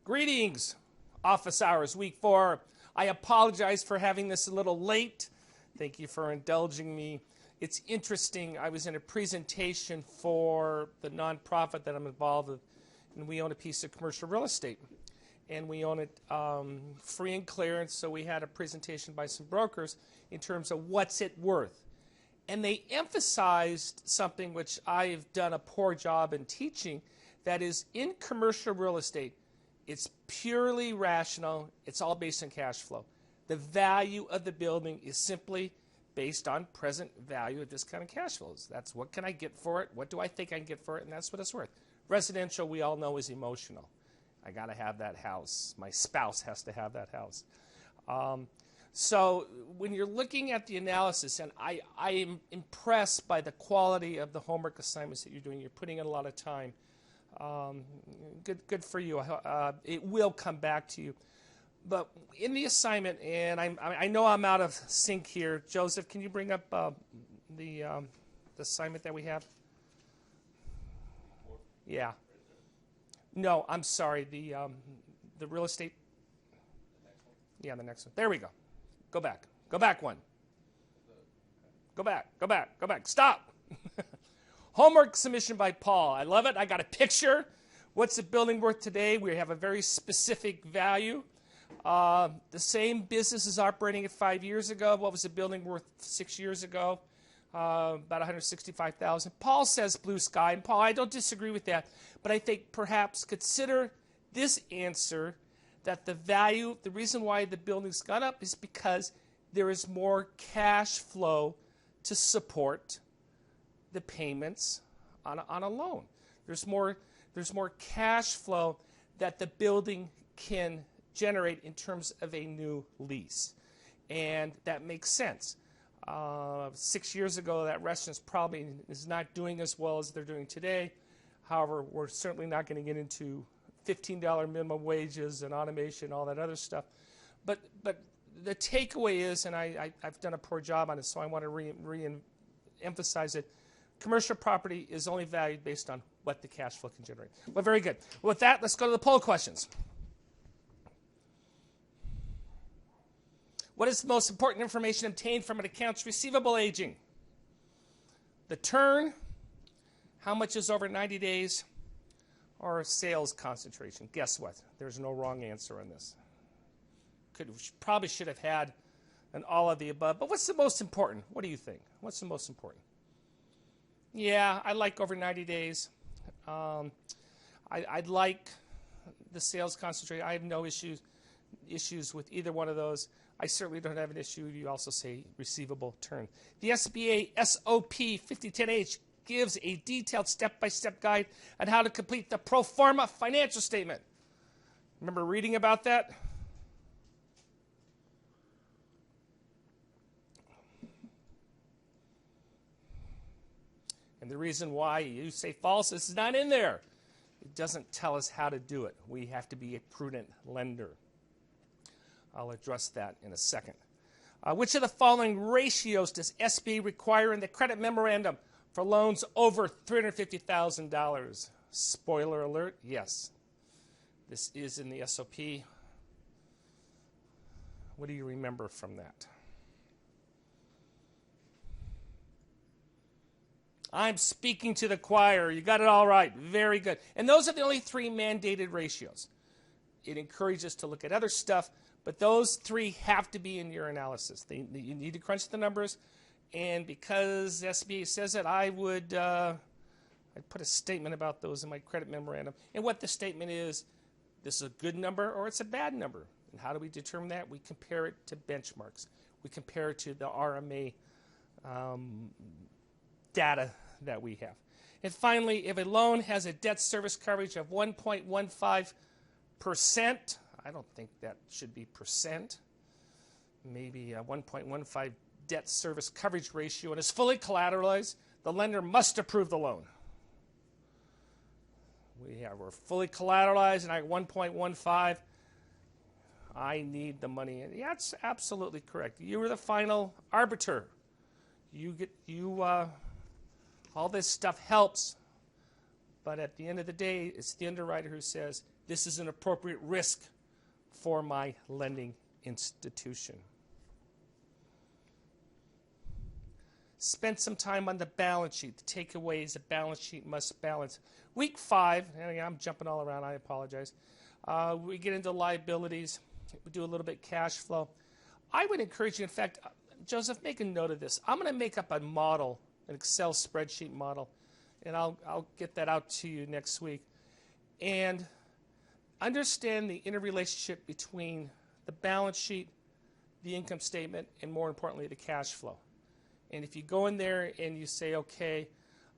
Greetings, office hours, week 4. I apologize for having this a little late. Thank you for indulging me. It's interesting. I was in a presentation for the nonprofit that I'm involved with, and we own a piece of commercial real estate. And we own it free and clear, and so we had a presentation by some brokers in terms of what's it worth. And they emphasized something which I've done a poor job in teaching, that is, in commercial real estate, it's purely rational. It's all based on cash flow. The value of the building is simply based on present value of discounted cash flows. That's what can I get for it, what do I think I can get for it, and that's what it's worth. Residential, we all know, is emotional. I got to have that house. My spouse has to have that house. So when you're looking at the analysis, and I am impressed by the quality of the homework assignments that you're doing. You're putting in a lot of time. Good for you. It will come back to you. But in the assignment, and I know I'm out of sync here. Joseph, can you bring up the assignment that we have? Yeah. No, I'm sorry. The real estate. Yeah, the next one. There we go. Go back. Go back one. Go back. Go back. Go back. Stop. Homework submission by Paul. I love it. I got a picture. What's the building worth today? We have a very specific value. The same business is operating at 5 years ago. What was the building worth 6 years ago? About $165,000. Paul says blue sky. And Paul, I don't disagree with that. But I think perhaps consider this answer, that the value, the reason why the building's gone up is because there is more cash flow to support the payments on a loan. There's more cash flow that the building can generate in terms of a new lease. And that makes sense. 6 years ago, that restaurant probably is not doing as well as they're doing today. However, we're certainly not going to get into $15 minimum wages and automation, all that other stuff. But the takeaway is, and I've done a poor job on it, so I want to re-emphasize it. Commercial property is only valued based on what the cash flow can generate. Well, very good. With that, let's go to the poll questions. What is the most important information obtained from an accounts receivable aging? The turn, how much is over 90 days, or sales concentration? Guess what? There's no wrong answer on this. Probably should have had an all of the above. But what's the most important? What do you think? What's the most important? Yeah, I like over 90 days. I'd like the sales concentration. I have no issues with either one of those. I certainly don't have an issue if you also say receivable turn. The SBA SOP 5010H gives a detailed step-by-step guide on how to complete the pro forma financial statement. Remember reading about that? And the reason why you say false is it's not in there. It doesn't tell us how to do it. We have to be a prudent lender. I'll address that in a second. Which of the following ratios does SBA require in the credit memorandum for loans over $350,000? Spoiler alert, yes. This is in the SOP. What do you remember from that? I'm speaking to the choir. You got it all right. Very good. And those are the only 3 mandated ratios. It encourages us to look at other stuff, but those 3 have to be in your analysis. You need to crunch the numbers, and because SBA says it, I'd put a statement about those in my credit memorandum. And what the statement is, this is a good number or it's a bad number. And how do we determine that? We compare it to benchmarks. We compare it to the RMA data that we have. And finally, if a loan has a debt service coverage of 1.15%, I don't think that should be percent, maybe a 1.15 debt service coverage ratio, and is fully collateralized, the lender must approve the loan. We're fully collateralized, and at 1.15, I need the money. And yeah, that's absolutely correct. You were the final arbiter. All this stuff helps, but at the end of the day, it's the underwriter who says, this is an appropriate risk for my lending institution. Spend some time on the balance sheet. The takeaways, the balance sheet must balance. Week 5, and I'm jumping all around, I apologize. We get into liabilities. We do a little bit cash flow. I would encourage you, in fact, Joseph, make a note of this. I'm going to make up a model, an Excel spreadsheet model, and I'll get that out to you next week. And understand the interrelationship between the balance sheet, the income statement, and more importantly, the cash flow. And if you go in there and you say, okay,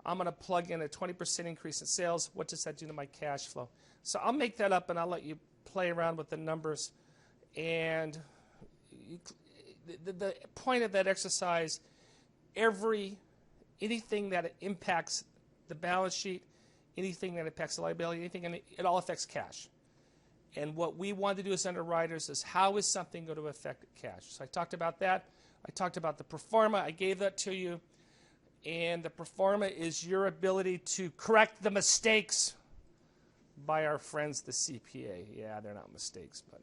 I'm going to plug in a 20% increase in sales, what does that do to my cash flow? So I'll make that up and I'll let you play around with the numbers. And the point of that exercise, anything that impacts the balance sheet, anything that impacts the liability, it all affects cash. And what we want to do as underwriters is how is something going to affect cash? So I talked about that. I talked about the pro forma. I gave that to you. And the pro forma is your ability to correct the mistakes by our friends, the CPA. Yeah, they're not mistakes, but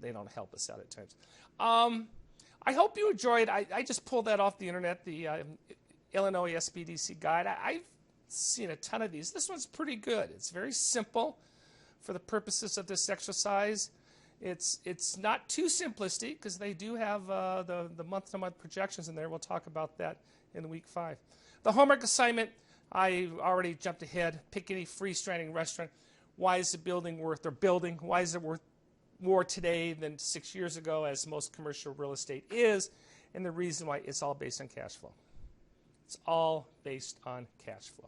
they don't help us out at times. I hope you enjoyed. I just pulled that off the internet, the Illinois SBDC guide. I've seen a ton of these. This one's pretty good. It's very simple for the purposes of this exercise. It's not too simplistic because they do have the month-to-month projections in there. We'll talk about that in week 5. The homework assignment, I already jumped ahead. Pick any freestanding restaurant. Why is the building worth, or building, why is it worth more today than 6 years ago, as most commercial real estate is? And the reason why, it's all based on cash flow. It's all based on cash flow.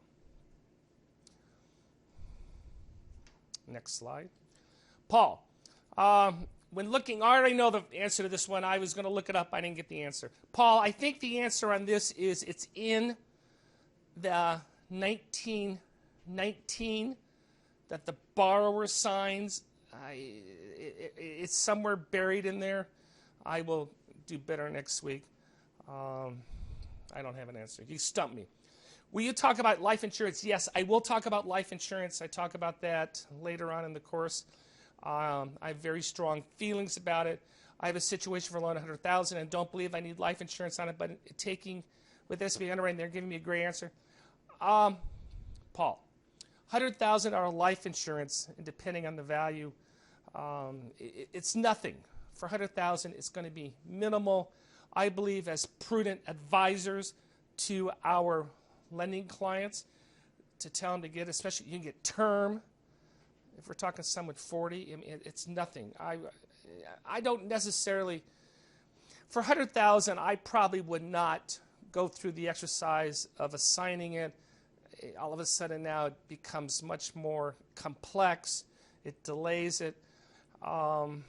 Next slide. Paul. When looking, I already know the answer to this one. I was going to look it up. I didn't get the answer. Paul, I think the answer on this is it's in the 1919 that the borrower signs. It's somewhere buried in there. I will do better next week. I don't have an answer. You stumped me. Will you talk about life insurance? Yes, I will talk about life insurance. I talk about that later on in the course. I have very strong feelings about it. I have a situation for a loan of $100,000 and don't believe I need life insurance on it, but taking with SBA Underwriting, they're giving me a great answer. Paul, $100,000 life insurance, and depending on the value, it's nothing. For $100,000, it's going to be minimal. I believe as prudent advisors to our lending clients to tell them to get, especially you can get term. If we're talking someone 40, I mean, it's nothing. I don't necessarily, for $100,000, I probably would not go through the exercise of assigning it. All of a sudden now it becomes much more complex. It delays it. But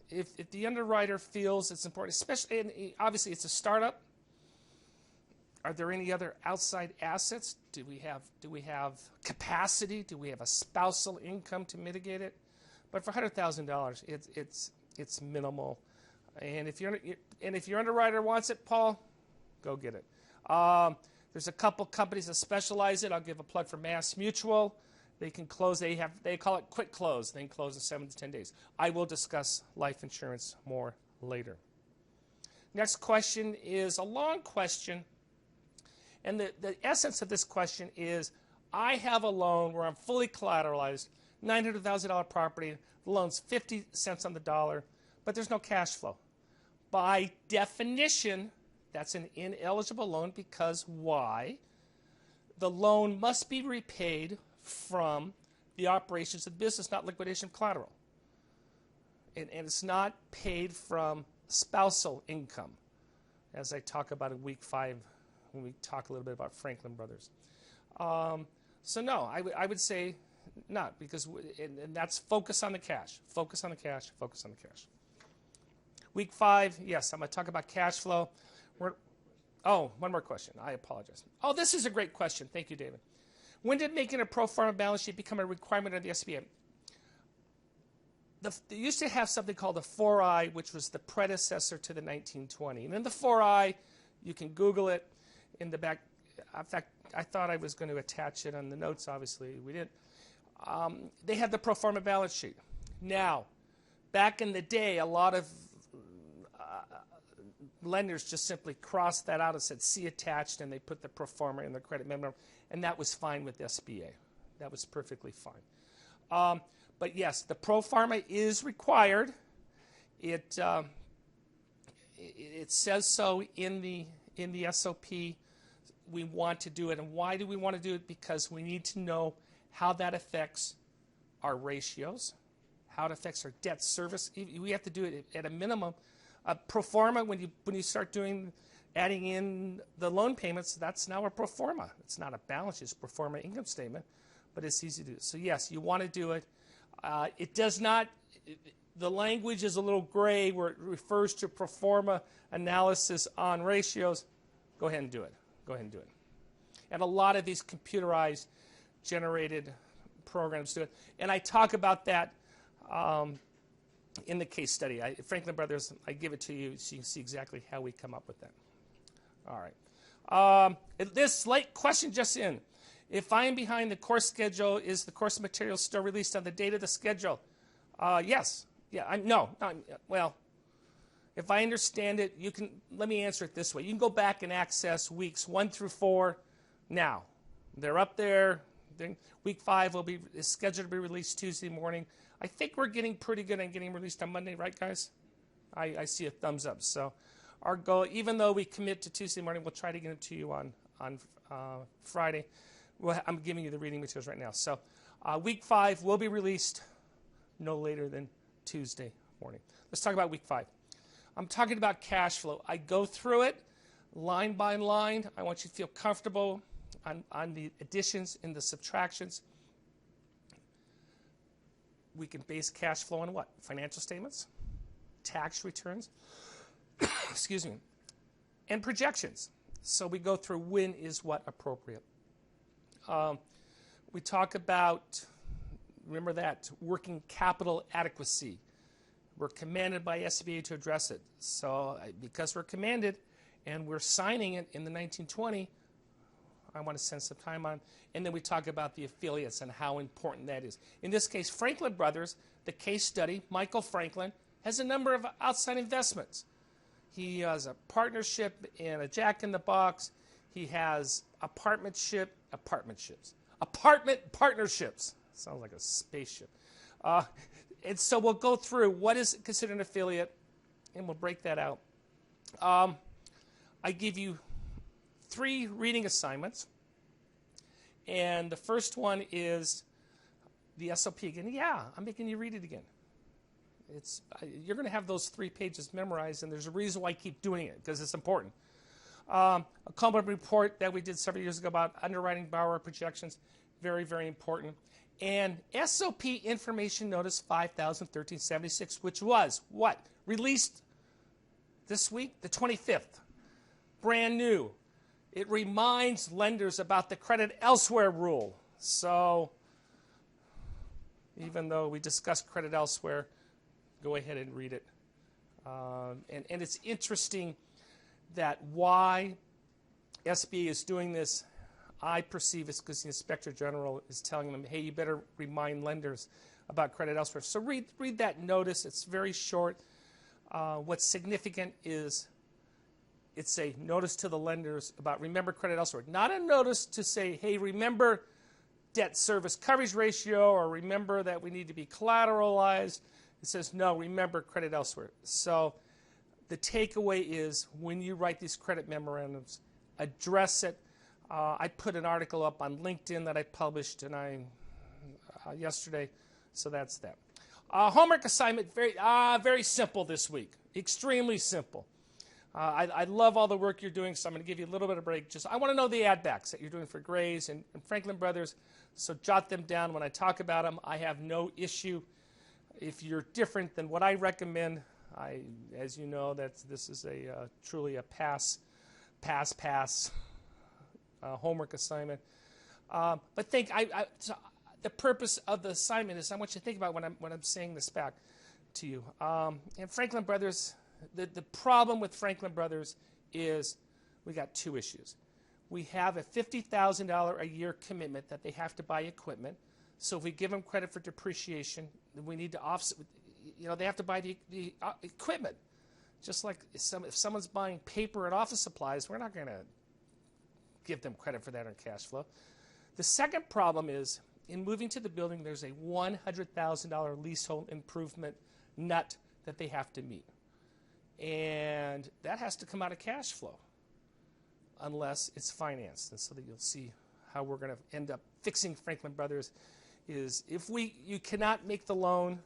if the underwriter feels it's important, especially, and obviously it's a startup. Are there any other outside assets? Do we have capacity? Do we have a spousal income to mitigate it? But for $100,000, it's minimal. And if your underwriter wants it, Paul, go get it. There's a couple companies that specialize it. I'll give a plug for Mass Mutual. They can close. They call it quick close. They can close in 7 to 10 days. I will discuss life insurance more later. Next question is a long question. And the essence of this question is, I have a loan where I'm fully collateralized, $900,000 property, the loan's 50 cents on the dollar, but there's no cash flow. By definition, that's an ineligible loan because why? The loan must be repaid from the operations of the business, not liquidation of collateral. And it's not paid from spousal income, as I talk about in week 5 when we talk a little bit about Franklin Brothers. So no, I would say not, because and that's focus on the cash. Focus on the cash. Focus on the cash. Week 5, yes, I'm going to talk about cash flow. One more question. I apologize. Oh, this is a great question. Thank you, David. When did making a pro forma balance sheet become a requirement of the SBA? They used to have something called the 4I, which was the predecessor to the 1920. And in the 4I, you can Google it. In the back, in fact, I thought I was going to attach it on the notes. Obviously, we didn't. they had the pro forma balance sheet. Now, back in the day, a lot of lenders just simply crossed that out and said see attached, and they put the pro forma in their credit memo, and that was fine with SBA. That was perfectly fine. But yes, the pro forma is required. It says so in the SOP. We want to do it, and why do we want to do it? Because we need to know how that affects our ratios, how it affects our debt service. We have to do it at a minimum. Pro forma, when you start adding in the loan payments, that's now a pro forma. It's not a balance sheet, it's a pro forma income statement, but it's easy to do. So yes, you want to do it. It does not, the language is a little gray where it refers to pro forma analysis on ratios. Go ahead and do it. Go ahead and do it. And a lot of these computerized generated programs do it. And I talk about that in the case study. Franklin Brothers, I give it to you so you can see exactly how we come up with that. All right. This late question just in. If I am behind the course schedule, is the course material still released on the date of the schedule? Yes. Yeah. Well, if I understand it, you can. Let me answer it this way. You can go back and access weeks 1 through 4 now. They're up there. Week 5 is scheduled to be released Tuesday morning. I think we're getting pretty good at getting released on Monday, right, guys? I see a thumbs up. So our goal, even though we commit to Tuesday morning, we'll try to get them to you on Friday. I'm giving you the reading materials right now. So week 5 will be released no later than Tuesday morning. Let's talk about week 5. I'm talking about cash flow. I go through it line by line. I want you to feel comfortable on the additions and the subtractions. We can base cash flow on what? Financial statements, tax returns, excuse me, and projections. So we go through when is what appropriate. We talk about, remember that, working capital adequacy. We're commanded by SBA to address it. So because we're commanded and we're signing it in the 1920, I want to spend some time on. And then we talk about the affiliates and how important that is. In this case, Franklin Brothers, the case study, Michael Franklin, has a number of outside investments. He has a partnership in a Jack in the Box. He has apartment partnerships. Sounds like a spaceship. And so we'll go through what is considered an affiliate, and we'll break that out. I give you 3 reading assignments. And the first one is the SOP again. Yeah, I'm making you read it again. You're going to have those 3 pages memorized, and there's a reason why I keep doing it, because it's important. A Coleman report that we did several years ago about underwriting borrower projections, very, very important. And SOP information notice 501376, which was what? Released this week, the 25th. Brand new. It reminds lenders about the credit elsewhere rule. So even though we discussed credit elsewhere, go ahead and read it. And it's interesting that why SBA is doing this. I perceive it's because the Inspector General is telling them, hey, you better remind lenders about credit elsewhere. So read that notice. It's very short. What's significant is it's a notice to the lenders about remember credit elsewhere. Not a notice to say, hey, remember debt service coverage ratio, or remember that we need to be collateralized. It says, no, remember credit elsewhere. So the takeaway is when you write these credit memorandums, address it. I put an article up on LinkedIn that I published yesterday, so that's that. Homework assignment, very simple this week, extremely simple. I love all the work you're doing, so I'm going to give you a little bit of a break. I want to know the add-backs that you're doing for Grays and Franklin Brothers, so jot them down when I talk about them. I have no issue. If you're different than what I recommend, as you know, this is truly a pass homework assignment. But the purpose of the assignment is I want you to think about when I'm saying this back to you. And Franklin Brothers, the problem with Franklin Brothers is we got 2 issues. We have a $50,000 a year commitment that they have to buy equipment. So if we give them credit for depreciation, then we need to offset. They have to buy the equipment. Just like if someone's buying paper and office supplies, we're not going to give them credit for that on cash flow. The second problem is, in moving to the building, there's a $100,000 leasehold improvement nut that they have to meet. And that has to come out of cash flow unless it's financed. And so that you'll see how we're going to end up fixing Franklin Brothers is you cannot make the loan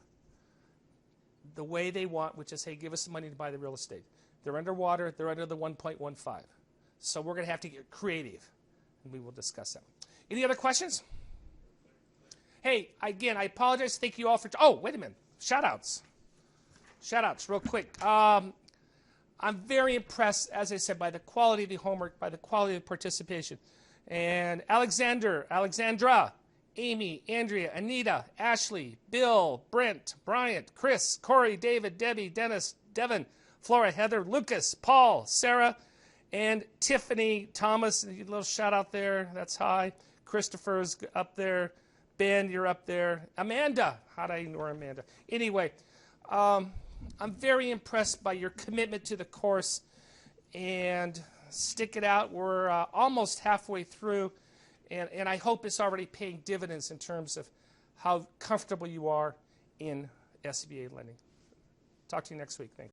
the way they want, which is, hey, give us some money to buy the real estate. They're underwater. They're under the 1.15. So we're going to have to get creative, and we will discuss that. Any other questions? Hey, again, I apologize. Thank you all for... Oh, wait a minute. Shout-outs. Shout-outs real quick. I'm very impressed, as I said, by the quality of the homework, by the quality of participation. And Alexandra, Amy, Andrea, Anita, Ashley, Bill, Brent, Bryant, Chris, Corey, David, Debbie, Dennis, Devin, Flora, Heather, Lucas, Paul, Sarah, and Tiffany, Thomas. A little shout out there. That's high. Christopher's up there. Ben, you're up there. Amanda. How did I ignore Amanda? Anyway, I'm very impressed by your commitment to the course. And stick it out. We're almost halfway through. And I hope it's already paying dividends in terms of how comfortable you are in SBA lending. Talk to you next week. Thanks.